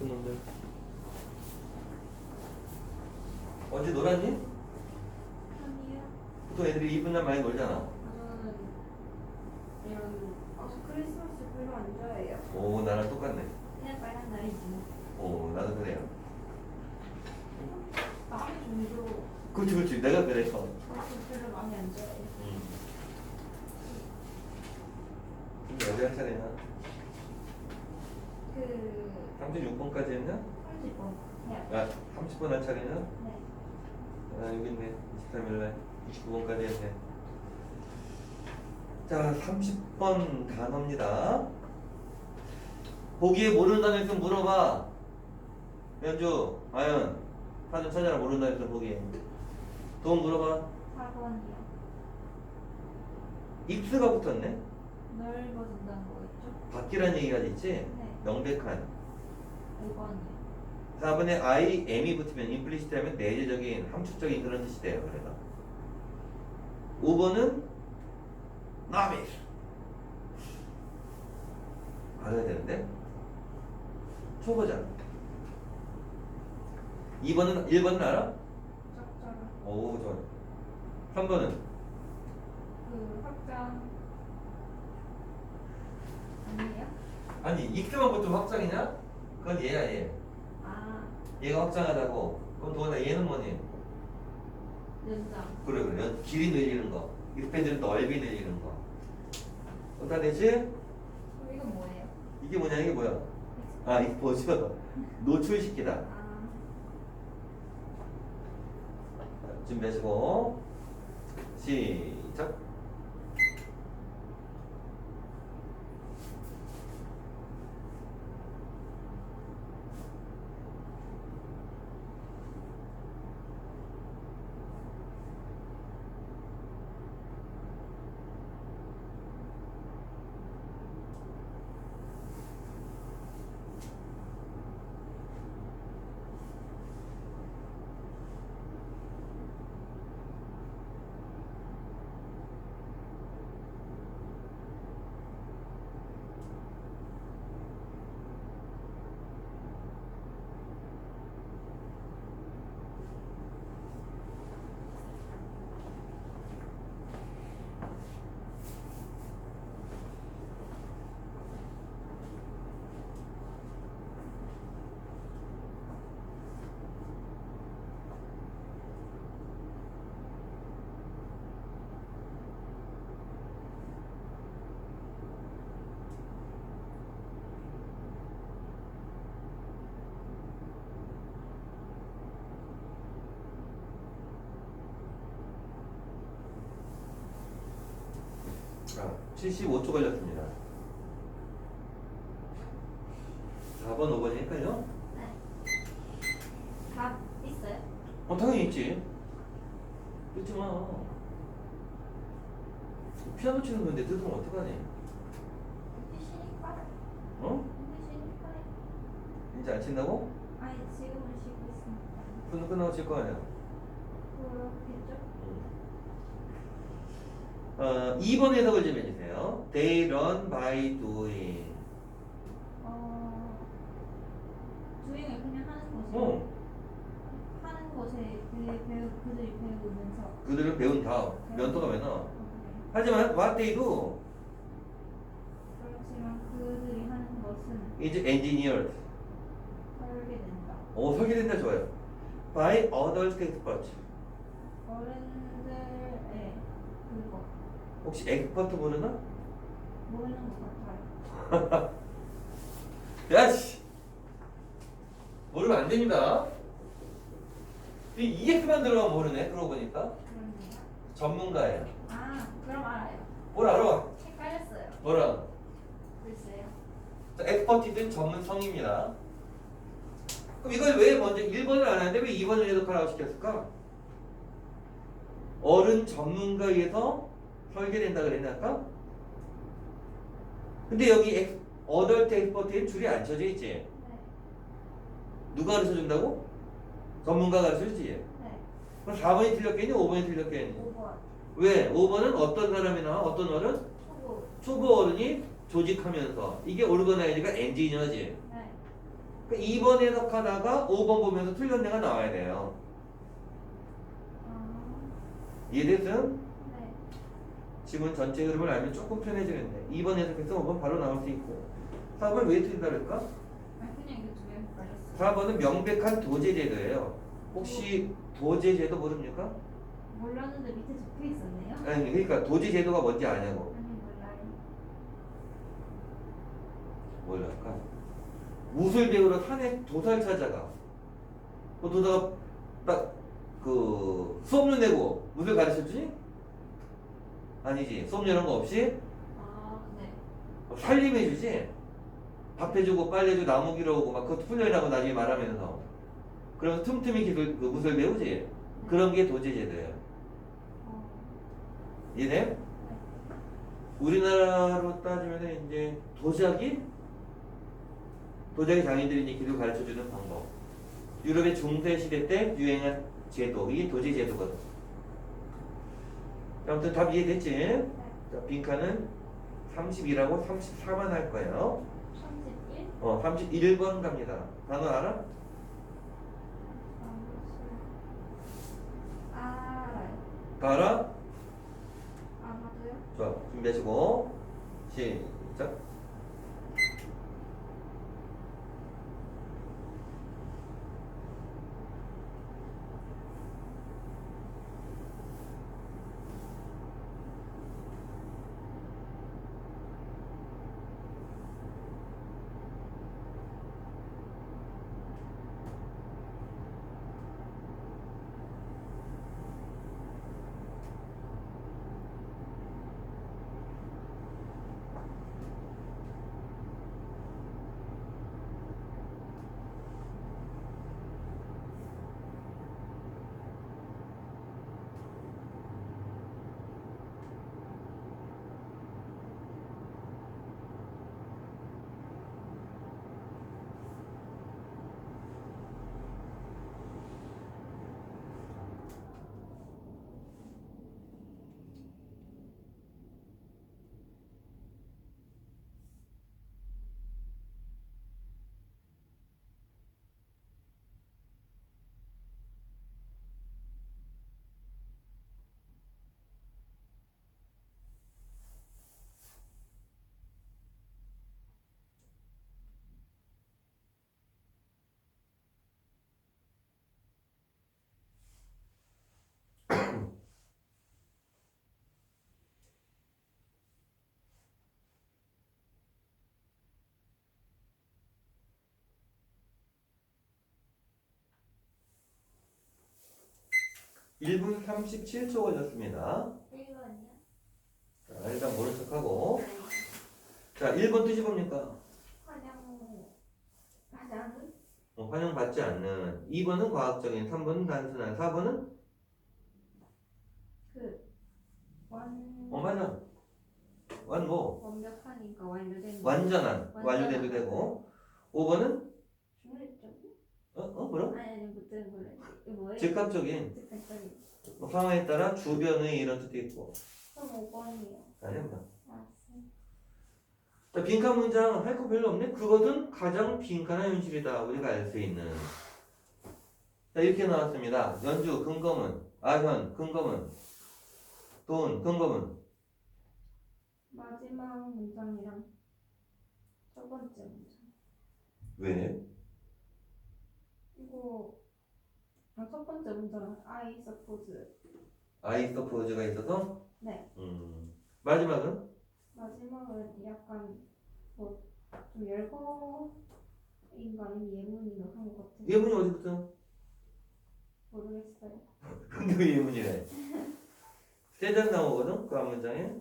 놈들. 어제 놀았니? 아니요. 보통 애들이 이쁜 날 많이 놀잖아. 저는 이런 크리스마스 별로 안 좋아해요. 오, 나랑 똑같네. 그냥 빨간 날이지. 오, 나도 그래요. 마음의 종도 그렇지, 그렇지. 내가 그래. 저도 별로 마음에 안 좋아해요. 근데 어디 할 차례나? 그 36번까지 했나? 30번 해요. 아, 30번 할 차례나? 네. 아, 여기 있네. 23일날 29번까지 했네. 자, 30번 단어입니다. 보기에 모르는 단어 있으면 물어봐. 연주, 아연, 사전 찾아라. 모르는 단어 있으면 보기에. 돈 물어봐. 4번이요. 입스가 붙었네. 넓어진다는 거였죠? 바뀌라는 얘기가 있지? 네. 명백한. 5번이요. 4번에 I, M이 붙으면 임플리시트 하면 내재적인, 함축적인 그런 뜻이 돼요. 그래서 5번은 나비스 알아야 되는데 초보자. 1번은 알아? 적절한 오, 좋아. 3번은 그 확장 아니에요? 아니 익스만 붙으면 확장이냐? 그건 얘야 얘. 아 얘가 확장하다고. 그럼 도원아 얘는 뭐니? 연장. 그래 그래. 길이 늘리는 거. 익스펜드는 넓이 늘리는 거. 다 되지? 그럼 이건 뭐예요? 이게 뭐냐 이게 뭐야? 아 이거 뭐죠? 노출시키다. 아 준비하시고 시작. 자, 75초 걸렸습니다. 4번, 5번이 헷갈려? 네. 답 있어요? 당연히 있지. 그렇지 마. 피아노 치는 건데 뜯으면 어떡하니? 쉬니까. 어? 쉬니까. 이제 안 친다고? 아니 지금은 쉬고 있습니다. 끝나고 칠 거 아니야? 그렇겠죠? 2번 해석을 좀 해주세요. They learn by doing. 주행을 그냥 하는 것이 하는 것에 그들이 배우면서 그들은 배운 다음 면도가 왜 나와? 네. 하지만 what they do 그렇지만 그들이 하는 것은 is engineered. 설계된다. 오, 설계된다 좋아요. By adult experts. 어른들의 그거 혹시 엑스퍼트 모르나? 모르는 것 같아요. 야씨! 모르면 안 됩니다. 이 EX만 들어가면 모르네. 그러고 보니까 그렇네요. 전문가예요. 아 그럼 알아요. 뭘 알아? 헷갈렸어요. 뭐라? 글쎄요. 자, 엑스퍼티든 전문성입니다. 그럼 이걸 왜 먼저 1번을 안 하는데 왜 2번을 해석하라고 시켰을까? 어른 전문가에 의해서 설계된다 그랬나 아까? 근데 여기 어덜트 엑스퍼트엔 줄이 안 쳐져 있지? 네. 누가 가르쳐 준다고? 전문가가 가르쳐 주지? 네. 그럼 4번이 틀렸겠니? 5번이 틀렸겠니? 5번. 왜? 5번은 어떤 사람이 나와? 어떤 어른? 초보. 초보 어른이 조직하면서 이게 오르거나이즈가 엔지니어지. 네. 그러니까 2번 해석하다가 5번 보면서 틀린 애가 나와야 돼요. 이해됐음? 네. 지문 전체 흐름을 알면 조금 편해지는데 2번 해석해서 5번 바로 나올 수 있고 4번 왜 틀린다 그럴까? 그냥 이거 두개 헷갈렸어요. 4번은 명백한 도제제도예요. 혹시 도제제도 모릅니까? 몰랐는데 밑에 적혀 있었네요. 아니 그러니까 도제제도가 뭔지 아냐고. 아니 몰라요. 뭘랄까? 무술 배우러 산에 도사를 찾아가. 그 도사가 딱 그 수업료 내고 무술 가르쳐주지? 아니지. 수업료 이런 거 없이 네. 살림해주지. 밥 해주고 빨리 해주고 나무 기러오고 막 그것도 훈련이라고 나중에 말하면서. 그러면서 틈틈이 기술 그 무술 배우지. 그런 게 도제제도예요. 이해돼? 우리나라로 따지면 이제 도자기 장인들이 이제 기술 가르쳐주는 방법. 유럽의 중세 시대 때 유행한 제도, 이게 도제 제도거든. 아무튼 답 이해됐지? 자, 빈칸은 30이라고 34만 할 거예요. 31? 31번 갑니다. 단어 알아? 알아요. 다 알아? 아마도요? 좋아. 준비하시고 시작. 1분 37초 걸렸습니다. 1번이요? 자, 일단 모른 척하고. 자, 1번 뜻이 뭡니까? 화장은? 환영받지 않는. 2번은 과학적인, 3번은 단순한, 4번은? 맞아. 뭐? 완벽하니까 완료된 완전한, 완료돼도 되고. 5번은? 중립적? 뭐라? 아니 못들은 걸로 이거 뭐예요? 즉각적인. 즉각적인. 상황에 따라 주변의 이런 뜻도 있고. 그럼 5번이요. 아닙니다. 알았어요. 자, 빈칸 문장 할 거 별로 없네? 그것은 가장 빈칸한 현실이다. 우리가 알 수 있는. 자, 이렇게 나왔습니다. 연주, 근검은. 아현, 근검은. 돈, 근검은. 마지막 문장이랑 첫 번째 문장. 왜? 이거 첫 번째 문장은 I suppose. I suppose가 있어서? 네. 마지막은? 마지막은 약간 뭐 좀 열거인가 아니면 예문인가 그런 것 같은데 예문이 어디부터? 모르겠어요. 근데 왜 예문이래? 세 장 나오거든? 그 한 문장에.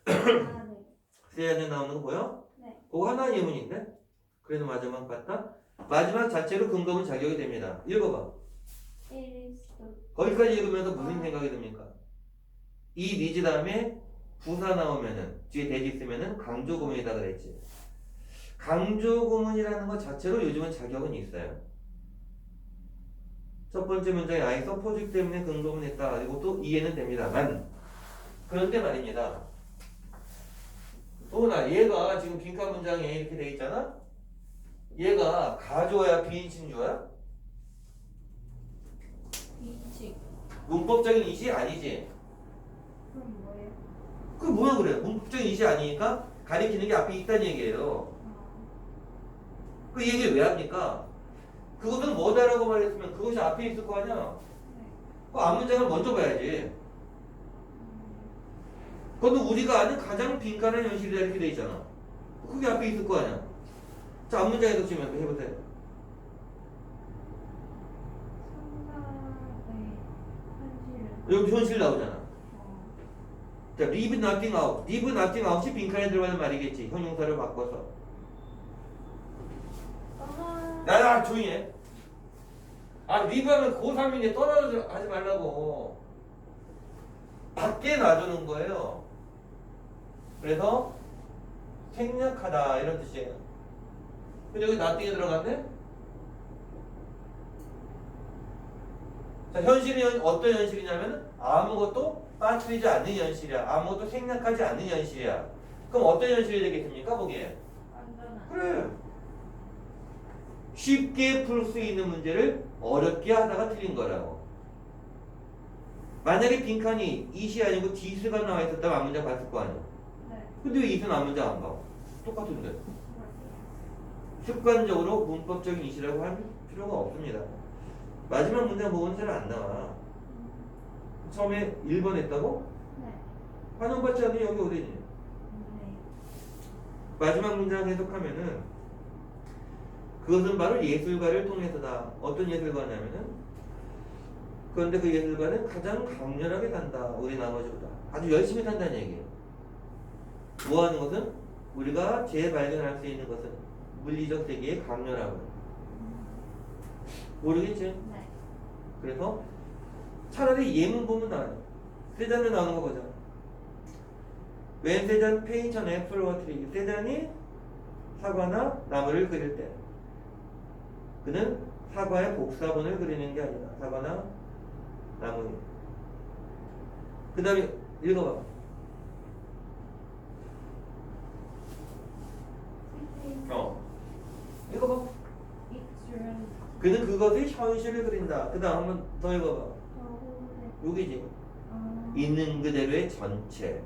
아, 네. 세 장에 나오는 거 보여? 네. 그거 하나 예문인데? 그래도 마지막 봤다? 마지막 자체로 근검은 자격이 됩니다. 읽어봐. It is the 거기까지 읽으면서 무슨 생각이 듭니까? 이 니즈 다음에 부사 나오면은 뒤에 대지 있으면은 강조구문이다 그랬지. 강조구문이라는 것 자체로 요즘은 자격은 있어요. 첫 번째 문장에 I suppose 때문에 근거문 했다. 이것도 이해는 됩니다만 그런데 말입니다. 또나 얘가 지금 빈칸 문장에 이렇게 돼 있잖아. 얘가 가주어야 비인칭주어야? 비인칭. 문법적인 이시 아니지? 그럼 뭐예요? 그 뭐야 그래? 문법적인 이시 아니니까 가리키는 게 앞에 있다는 얘기예요. 그 얘기를 왜 합니까? 그것은 뭐다라고 말했으면 그것이 앞에 있을 거 아니야? 네. 그 앞문장을 먼저 봐야지. 그것도 우리가 아는 가장 빈칸한 현실이다 이렇게 돼 있잖아. 그게 앞에 있을 거 아니야. 자, 앞문장에서 지금 해보세요. 상상의 현실은. 여기 현실 나오잖아. 어. 자, leave nothing out. leave nothing out이 빈칸에 들어가는 말이겠지. 형용사를 바꿔서. 떠나. 야, 조용히 해. 아, leave 하면 고3인데 떠나서 하지 말라고. 밖에 놔두는 거예요. 그래서 생략하다 이런 뜻이에요. 근데 여기 nothing에 들어갔네? 자, 현실이 어떤 현실이냐면 아무것도 빠뜨리지 않는 현실이야. 아무것도 생략하지 않는 현실이야. 그럼 어떤 현실이 되겠습니까? 보기에. 안전한. 그래. 쉽게 풀 수 있는 문제를 어렵게 하다가 틀린 거라고. 만약에 빈칸이 it이 아니고 this가 나와 있었다면 앞문장 봤을 거 아니야. 네. 근데 왜 it은 앞문장 안 봐? 똑같은데. 그럴게요. 습관적으로 문법적인 it이라고 할 필요가 없습니다. 마지막 문장 보고는 잘 안 나와. 처음에 1번 했다고? 네. 환영받지 않는 여기 어디 있니? 네. 마지막 문장 해석하면은 그것은 바로 예술가를 통해서다. 어떤 예술가냐면은 그런데 그 예술가는 가장 강렬하게 산다. 우리 나머지보다. 아주 열심히 산다는 얘기예요. 뭐 하는 것은? 우리가 재발견할 수 있는 것은 물리적 세계의 강렬함을. 모르겠지? 네. 그래서 차라리 예문 보면 나와요. 세잔에 나오는 거 보자. When 세잔 paint an apple or tree. 세잔이 사과나 나무를 그릴 때 그는 사과의 복사본을 그리는 게 아니라 사과나 나무. 그 다음에 읽어봐. 읽어봐. 익스런. 그는 그것의 현실을 그린다. 그 다음 한번 더 읽어봐. 더후대. 여기지. 아. 있는 그대로의 전체.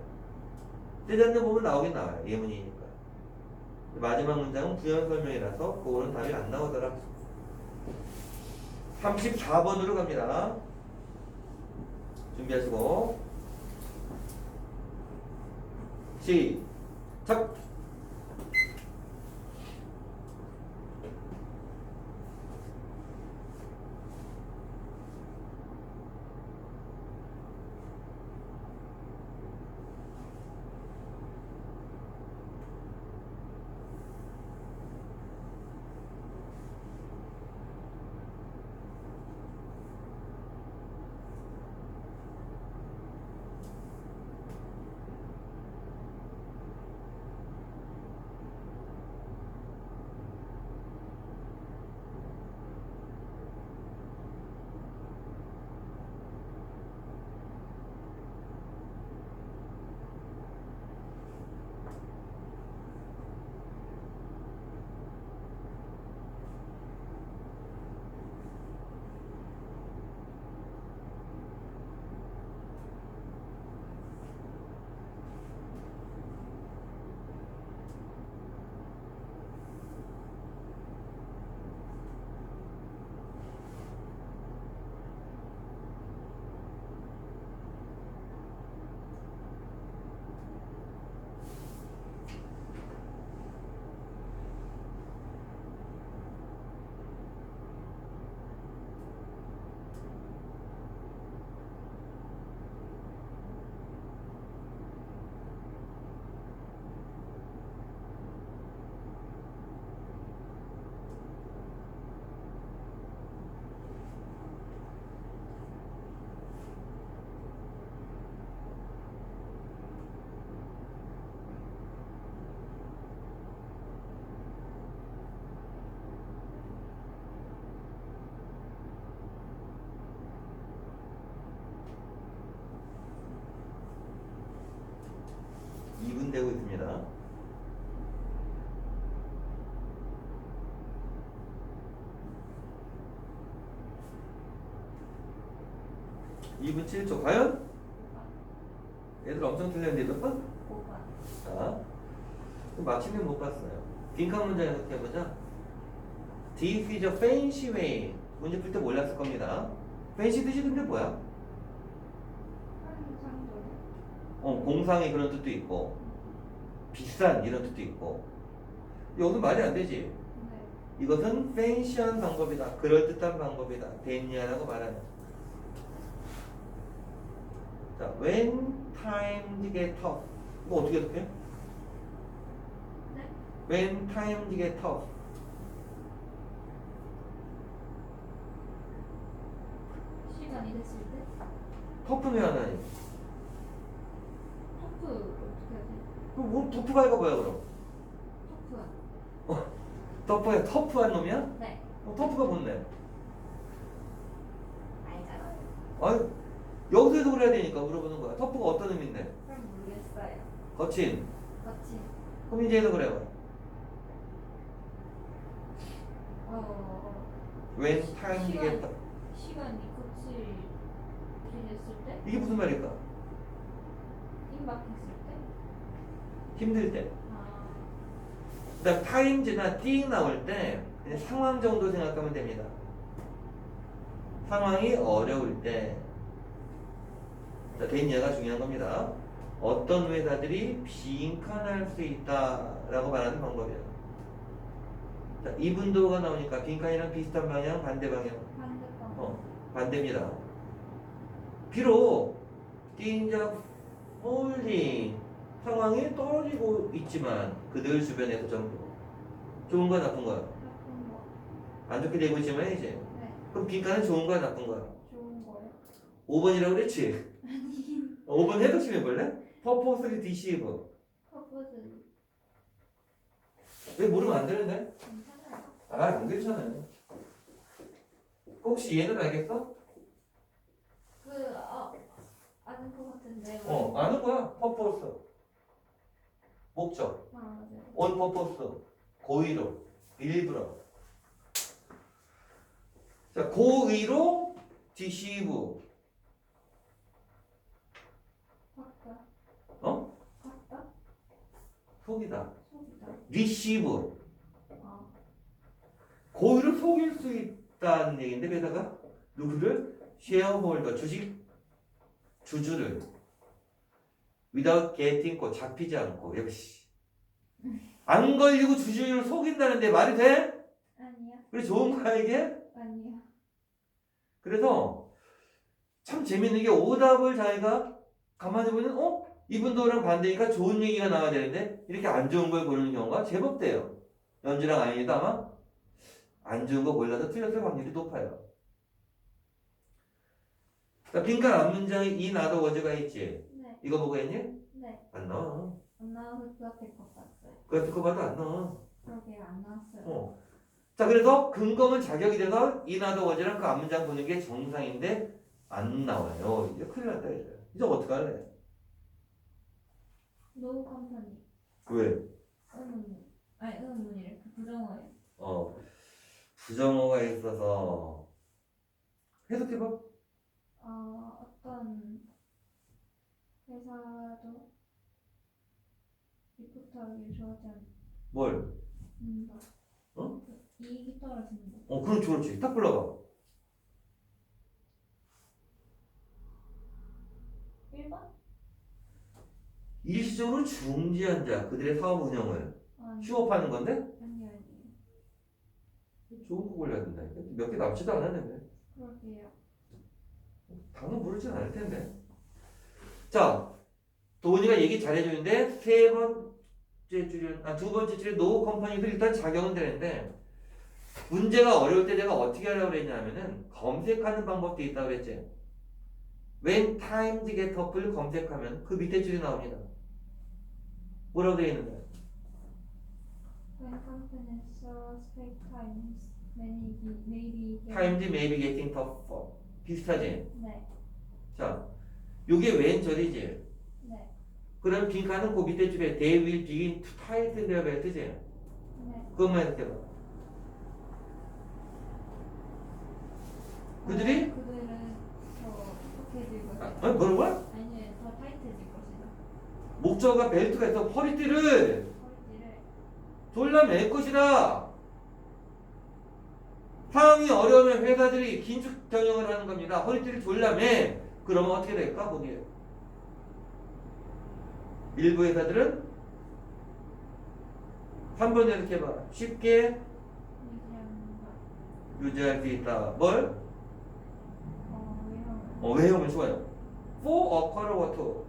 세잔을 보면 나오긴 나와요. 예문이니까. 마지막 문장은 부연 설명이라서 그거는 답이 안 나오더라. 34번으로 갑니다. 준비하시고 시작. 되고 있습니다. 2분 7초. 과연? 얘들 엄청 틀렸는데 몇 번? 5번. 자, 마침내 못 봤어요. 빈칸 문장 해석해보자. This is a fancy way. 문제 풀 때 몰랐을 겁니다. fancy 뜻이 근데 뭐야? 공상의 그런 뜻도 있고 비싼 이런 뜻도 있고 여기서 말이 안 되지. 네. 이것은 fancy한 방법이다. 그럴듯한 방법이다. 됐냐라고 말하는. 자, when times get tough. 이거 어떻게 해석해? 네. When times get tough. 시간이 됐을 때 터프는 왜 안 하니? 터프 어떻게 하지? 그럼 뭐 터프가 이거 뭐야 그럼? 터프. 터프야 터프한 놈이야? 네. 터프가 뭔데? 알잖아요. 아유 여기서 해석을 해야 되니까 물어보는 거야. 터프가 어떤 의미인데? 그럼 모르겠어요. 거친. 같이 그럼 이제 해석을 해봐. When times get tough. 시간이 거칠게 됐을 때 이게 무슨 말일까? 임박했을 때 힘들 때. 아, 그다음 times나 띵 나올 때 그냥 상황 정도 생각하면 됩니다. 상황이 어려울 때. 자, 됐냐가 중요한 겁니다. 어떤 회사들이 빈칸할 수 있다라고 말하는 방법이에요. 자, 이분도가 나오니까 빈칸이랑 비슷한 방향, 반대 방향. 반대방. 반대입니다. 비록 things are falling 상황이 떨어지고 있지만 그들 주변에서 전부 좋은 거야 나쁜 거야? 나쁜 거. 안 좋게 되고 있지만 이제 네. 그럼 빈칸은 좋은 거야 나쁜 거야? 좋은 거요. 5번이라고 그랬지? 5번 해석심 해볼래? purposely deceive. 퍼포즈 왜 모르면 안 되는데? 괜찮아요. 안 괜찮아요. 혹시 얘는 알겠어? 아는 것 같은데. 아는 거야. purpose. 목적. 아, 맞아요. on purpose. 고의로. 일부러. 자, 고의로 deceive. 확다. 어? 확다. 속이다. 속이다. deceive. 아, 고의로 속일 수 있다는 얘기인데 게다가 누구를? shareholder. 주주를 without getting 거 잡히지 않고 역시 안 걸리고 주주를 속인다는데 말이 돼? 아니야. 그래 좋은 거야 이게? 아니야. 그래서 참 재밌는 게 오답을 자기가 가만히 보면 이분도랑 반대니까 좋은 얘기가 나와야 되는데 이렇게 안 좋은 걸 고르는 경우가 제법 돼요. 연주랑 아이도 아마 안 좋은 거 골라서 틀렸을 확률이 높아요. 자, 빈칸 앞문장에 이 나도 워즈가 있지. 네. 이거 보고 했니? 네. 안 나와. 안 나와서 그 앞에 거 봤어요. 그거 듣고 봐도 안 나와. 그러게 안 나왔어요. 자, 그래서 근거문 자격이 돼서 이 나도 워즈랑 그 앞문장 보는 게 정상인데 안 나와요. 이제 큰일 났다 이제 어떡할래? 노 컴퍼니. 왜? 의문. 아니 의문이래. 부정어예요. 부정어가 있어서 해석해봐. 어떤 회사도 리포트하기 좋아하지 뭘? 않는다. 어? 이익이 떨어진다. 그렇지. 딱 불러봐. 1번? 일시적으로 중지한 자, 그들의 사업 운영을 아니. 휴업하는 건데? 아니. 좋은 거 골라야 된다. 몇 개 남지도 않았는데. 그러게요. 당연 모르진 않을 텐데. 자, 도훈이가 얘기 잘해주는데 세 번째 줄에, 두 번째 줄에 노 컴퍼니도 일단 작용은 되는데 문제가 어려울 때 내가 어떻게 하려고 그랬냐면은 검색하는 방법도 있다고 그랬지. When times get tough를 검색하면 그 밑에 줄이 나옵니다. 뭐라고 되어 있는 거야? When companies spec times maybe Times may be getting tougher. 비슷하지? 네. 자, 요게 웬 절이지? 네. 그럼 빈칸은 그 밑에 줄에 they will begin to tighten their belt지? 네. 그것만 해석해봐. 그들은 그들은 더 똑똑해질 아니 뭐라고? 아니 더 타이트해질 것이다. 목적어가 벨트가 있어. 허리띠를 허리띠를 졸라 맬 것이다. 상황이 어려우면 회사들이 긴축 경영을 하는 겁니다. 허리띠를 졸라 매. 그러면 어떻게 될까? 거기에 일부 회사들은 3번 이렇게 봐. 쉽게 유지하는 것. 유지할 수 있다. 뭘? 외형을. 외형은 좋아요. For a quarter.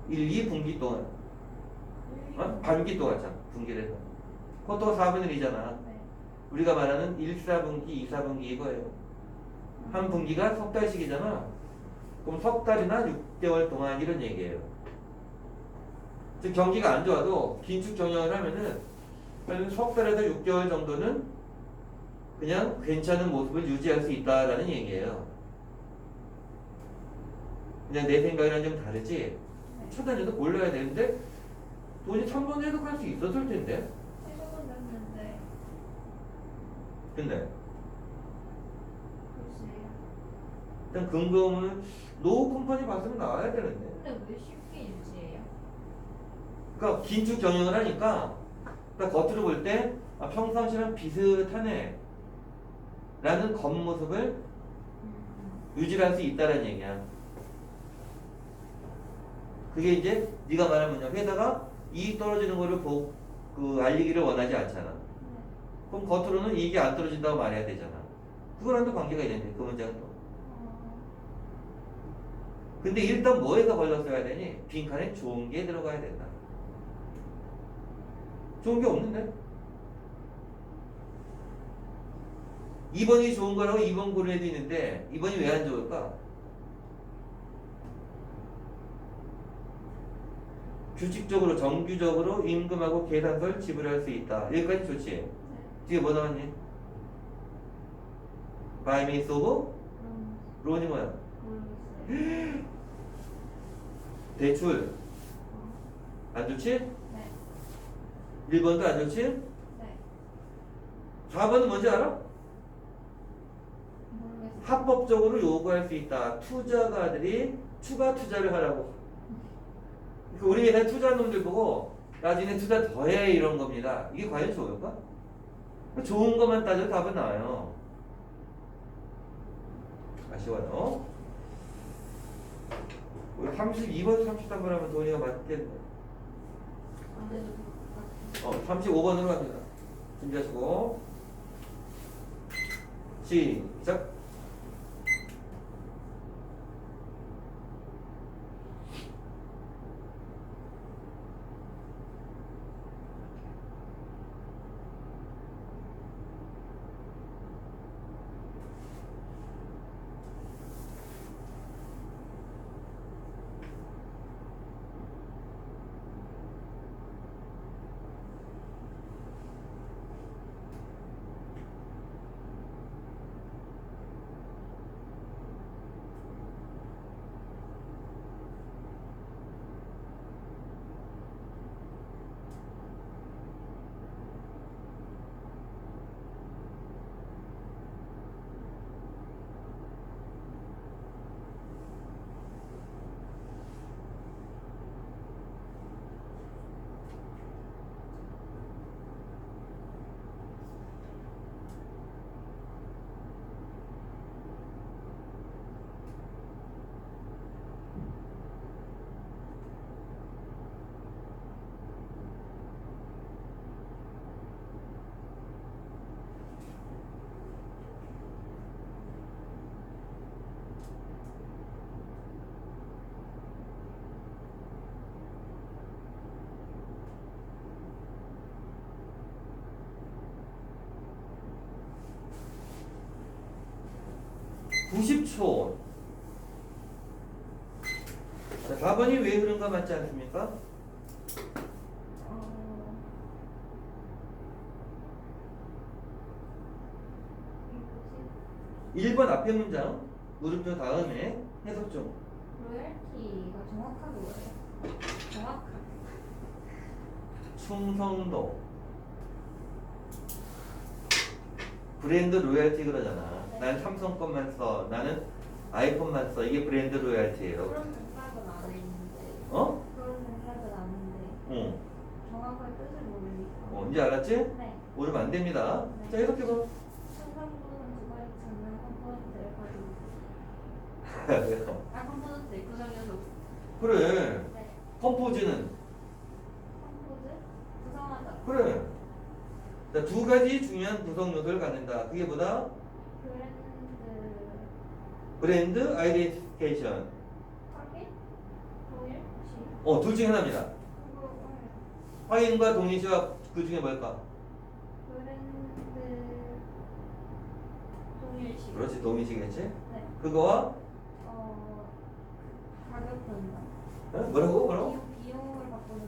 1, 2분기 동안. 반기 동안 참. 분기를 해서. 쿼터가 4분의 1이잖아. 네. 우리가 말하는 1, 4분기, 2, 4분기 이거예요. 한 분기가 석 달씩이잖아. 그럼 석 달이나 6개월 동안 이런 얘기예요. 즉 경기가 안 좋아도 긴축 경영을 하면은 석 달에서 6개월 정도는 그냥 괜찮은 모습을 유지할 수 있다라는 얘기예요. 그냥 내 생각이랑 좀 다르지. 차단해도 몰라야 되는데 돈이 3번 해석할 수 있었을 텐데. 해석은 됐는데 근데 글쎄요. 일단 근거는 노후 컴퍼니 봤으면 나와야 되는데. 근데 왜 쉽게 유지해요? 그러니까 긴축 경영을 하니까 그러니까 겉으로 볼 때 평상시랑 비슷하네 라는 겉모습을 유지할 수 있다는 얘기야. 그게 이제 네가 말하면 뭐냐, 회사가 이익 떨어지는 거를 알리기를 원하지 않잖아. 그럼 겉으로는 이익이 안 떨어진다고 말해야 되잖아. 그거랑도 관계가 있는데 그 문장은 또. 근데 일단 뭐에서 걸렸어야 되니? 빈칸에 좋은 게 들어가야 된다. 좋은 게 없는데? 2번이 좋은 거라고 2번 고른 애도 있는데 2번이 왜 안 좋을까? 규칙적으로 정규적으로 임금하고 계산서를 지불할 수 있다. 여기까지 좋지? 네. 뒤에 뭐 나왔니? By means of 론이 뭐야? 모르겠어요. 대출 안 좋지? 네. 1번도 안 좋지? 네. 4번은 뭔지 알아? 모르겠어요. 합법적으로 요구할 수 있다. 투자가들이 추가 투자를 하라고. 우리 회사 투자한 놈들 보고 나중에 투자 더해 이런 겁니다. 이게 과연 좋을까? 좋은 것만 따져도 답은 나와요. 아쉬워요. 우리 32번, 33번 하면 돈이가 맞겠네. 안 해도 될것 같아요. 35번으로 갑니다. 준비하시고 시작. (90초) 자, 4번이 왜 그런가 맞지 않습니까? 이거지? 1번 앞에 문장 물음표 다음에 해석 좀. 로열티가 정확하게 뭐예요? 정확하게. 충성도. 브랜드 로열티 그러잖아. 네. 난 삼성 것만 써. 나는 아이폰만 써. 이게 브랜드 로얄티예요. 그런 생각은 안 했는데. 어? 그런 생각은 안 했는데. 응. 정확한 뜻을 모르니까. 이제 알았지? 네. 모르면 안 됩니다. 네. 자, 이렇게 봐. 충성부는 두 가지 장면 컴포넌트를 가지고. 그래서. 컴포넌트 구성요소. 그래. 네. 컴포즈는 컴포즈 구성하다. 그래. 자, 두 가지 중요한 구성 요소를 갖는다. 그게 뭐다? 브랜드 브랜드 아이덴티피케이션. 확인 동일시. 둘 중에 하나입니다. 그거 확인과 동일시와 그 중에 뭘까? 브랜드 동일시. 그렇지, 동일시겠지? 네. 그거와 가격 변동. 뭐라고? 비용을 바꾸는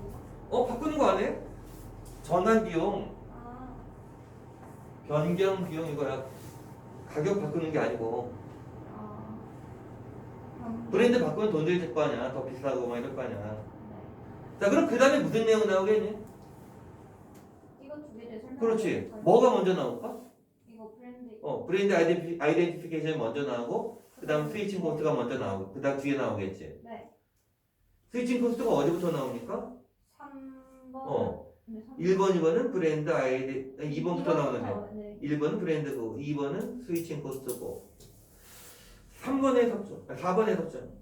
거. 바꾸는 거 안 해? 전환 비용, 아, 변경 비용 이거야. 가격 바꾸는 게 아니고 변경. 브랜드 바꾸면 돈 들일 거 아니야. 더 비싸고 막 이럴 거 아니야. 네. 자, 그럼 그 다음에 무슨 내용 나오겠니? 이거 두 개를 설명. 그렇지. 뭐가 먼저 나올까? 이거 브랜드. 브랜드 아이덴티피케이션이 먼저 나오고 그 다음 스위칭 코스트가 먼저 나오고 그 다음 뒤에 나오겠지. 네. 스위칭 코스트가 어디부터 나옵니까? 3번. 네, 3번. 1번, 2번은 브랜드 2번부터 나오는데 네. 1번은 브랜드고 2번은 스위칭 코스트고 3번의 석점, 4번의 석점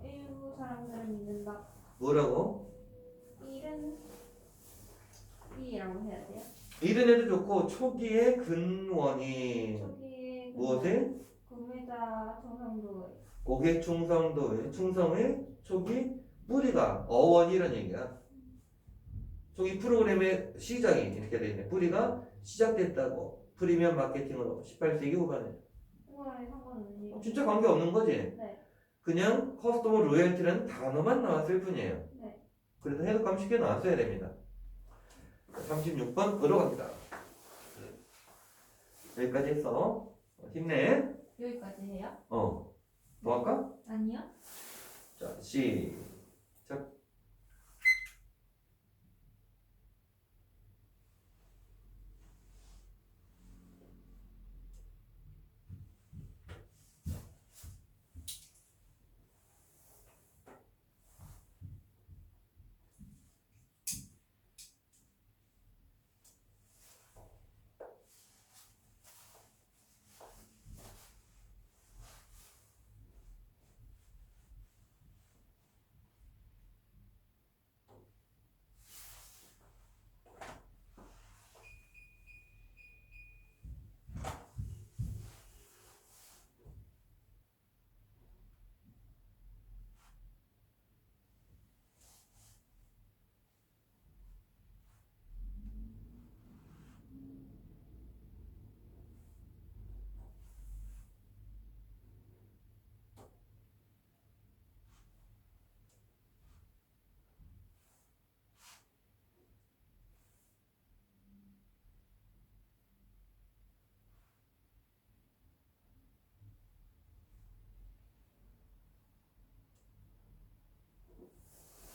일부 사람들은 믿는다. 뭐라고? 일은 B라고 해야 돼요. 일은 해도 좋고 초기의 근원이 초기에 무엇에? 구매자 충성도. 고객 충성도의 충성의 초기 뿌리가 어원이 이런 얘기야. 초기 프로그램의 시작이 이렇게 돼 있네. 뿌리가 시작됐다고. 프리미엄 마케팅으로 18세기 후반에. 이거랑 상관없는 진짜 관계 없는 거지. 네. 그냥 커스터머 로열티라는 단어만 나왔을 뿐이에요. 네. 그래서 해석감 쉽게 나왔어야 됩니다. 36번으로 갑니다. 여기까지 했어. 힘내. 여기까지 해요? 더 할까? 아니요. 자, 시작.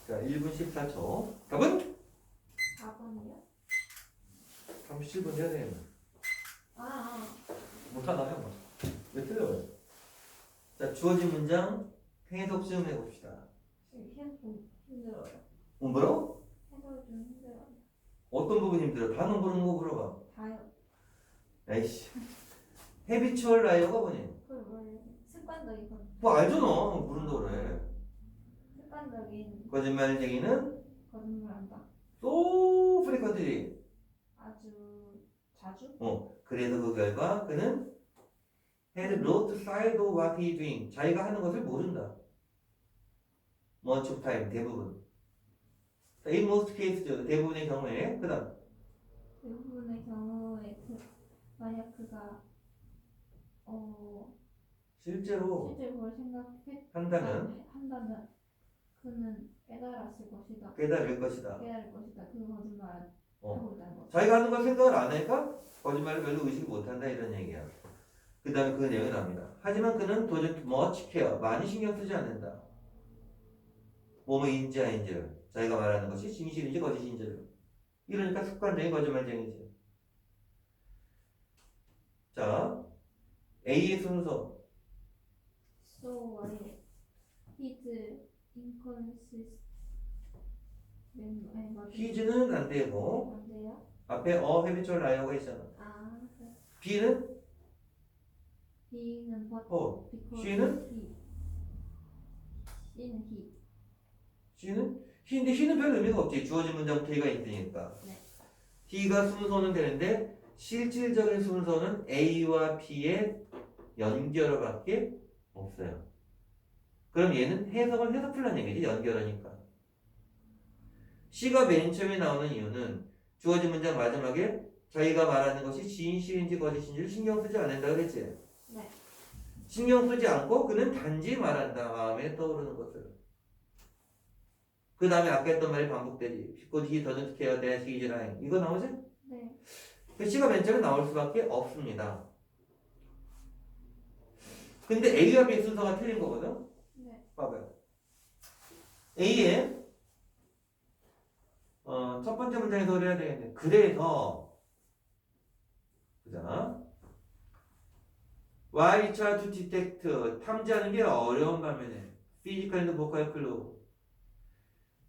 자, 1분 14초. 답은? 4번이요? 37분 해야 되겠네. 못하나 해봐. 왜 틀려요? 자, 주어진 문장 해석 좀 해봅시다. 해석 좀 힘들어요. 뭐라고? 해석이 좀 힘들어요. 어떤 부분이 힘들어? 단어 모르는 거 물어봐. 다요. 에이씨. 헤비추얼 라이어가 뭐니? 그 원래 습관적인 건 뭐 알잖아. 모른다 그래. 습관적인 거짓말쟁이는 거짓말한다. 소 프리퀀트리. 아주 자주? 그래서 그 결과 그는 had lost sight of what he doing. 자기가 하는 것을 모른다. Much of time, 대부분. In most cases, 대부분의 경우에. 그 다음. 대부분의 경우에 만약 그가 실제로 실제 그걸 생각했다면 한다면 그는 깨달았을 것이다. 깨달을 것이다. 깨달을 것이다. 그 거짓말 어. 하고 있다는 거. 자기가 하는 걸 생각을 안 하니까 거짓말을 별로 의식 못한다 이런 얘기야. 그 다음에 그 내용이 나옵니다. 하지만 그는 doesn't much care. 많이 신경 쓰지 않는다. 뭐뭐인지 아닌지를. 자기가 말하는 것이 진실인지 거짓인지를. 이러니까 습관적인 거짓말쟁이지. 자, A의 순서. So why his inconsistent 아니 맞아. Hs는 안 되고 안 돼요? 앞에 habitual liar가 있잖아. 아 그래. B는 He는 but because She는? he. She는 he. C는 He인데 He는 별 의미가 없지. 주어진 문장부터 He가 있으니까. 네. He가 순서는 되는데 실질적인 순서는 A와 B의 연결어밖에 없어요. 그럼 얘는 해석을 해서 풀란 얘기지. 연결어니까. C가 맨 처음에 나오는 이유는 주어진 문장 마지막에 자기가 말하는 것이 진실인지 거짓인지를 신경 쓰지 않는다 그랬지. 네. 신경 쓰지 않고 그는 단지 말한다. 마음에 떠오르는 것을. 그 다음에 아까 했던 말이 반복되지. Because he doesn't care that he is lying. 이거 나오지? 네. 그 C가 맨 처음에 나올 수밖에 없습니다. 근데 A와 B 순서가 틀린 거거든? 네. 봐봐요. A의 첫 번째 문장에서 그래야 되겠네. 그래서 보자. Why try to detect 탐지하는 게 어려운 반면에 physical and vocal clue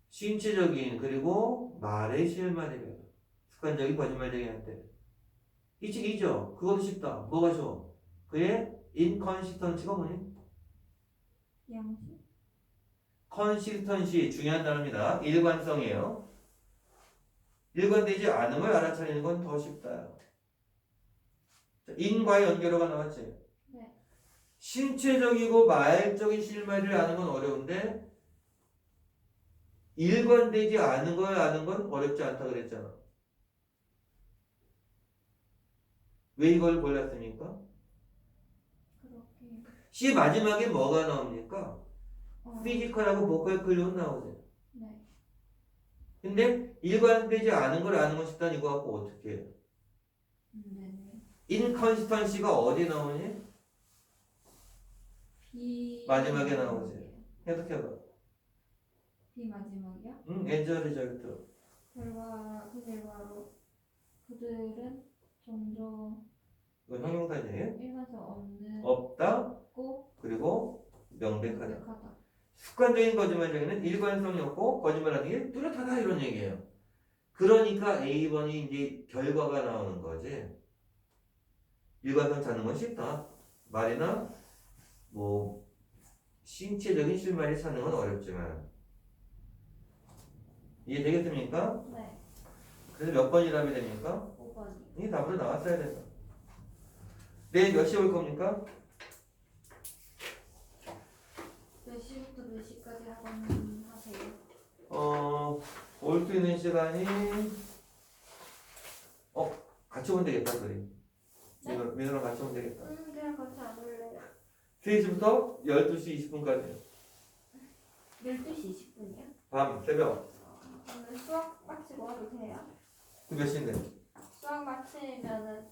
신체적인 그리고 말의 실마리 배분 습관적인 거짓말쟁이 한테 이죠. 그것도 쉽다. 뭐가 쉬워? 그의 inconsistency가 뭐니? 양식. consistency 중요한 단어입니다. 일관성이에요. 일관되지 않음을 알아차리는 건 더 쉽다. in과의 연결어가 나왔지. 네. 신체적이고 말적인 실마리를 아는 건 어려운데 일관되지 않은 걸 아는 건 어렵지 않다 그랬잖아. 왜 이걸 골랐습니까? 그렇게. C 마지막에 뭐가 나옵니까? 피지컬하고 보컬 클리온 나오지. 네. 근데 일관되지 않은 걸 아는 건 쉽다 이거 갖고 어떻게 해요? 네. 인컨시스턴시가 어디 나오니? B 마지막에 나오지. 해석해봐. B 마지막이야? 엔저 리절트. 그 결과로 그들은 종종 이건 형용사지. 일관성 없는 없다. 없고 그리고 명백하다. 명백하다. 습관적인 거짓말쟁이는 일관성이 없고 거짓말하는 게 뚜렷하다 이런 얘기예요. 그러니까 A번이 이제 결과가 나오는 거지. 일관성 찾는 건 쉽다. 말이나 뭐 신체적인 실마리 찾는 건 어렵지만 이해되겠습니까? 네. 그래서 몇 번이라면 됩니까? 5번이. 이 답으로 나왔어야 된다. 내일 몇 시에 올 겁니까? 몇 시부터 몇 시까지 학원 하세요? 올 수 있는 시간이 같이 오면 되겠다 소리. 네? 민호랑 같이 오면 되겠다. 그냥 같이 안 올래요. 3시부터 12시 20분까지. 12시 20분이요? 밤 새벽. 오늘 수학 마치고 와도 돼요? 그 몇 시인데? 수학 마치면은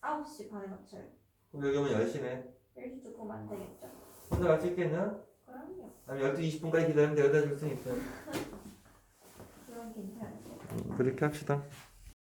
9시 반에 맞춰요. 그럼 여기 오면 10시네. 10시 조금 안 되겠죠? 혼자 갈 수 있겠냐? 그럼요. 아니면 12시 20분까지 기다리면 데려다 줄 수 있어요. 그럼 괜찮은데. 그렇게 합시다.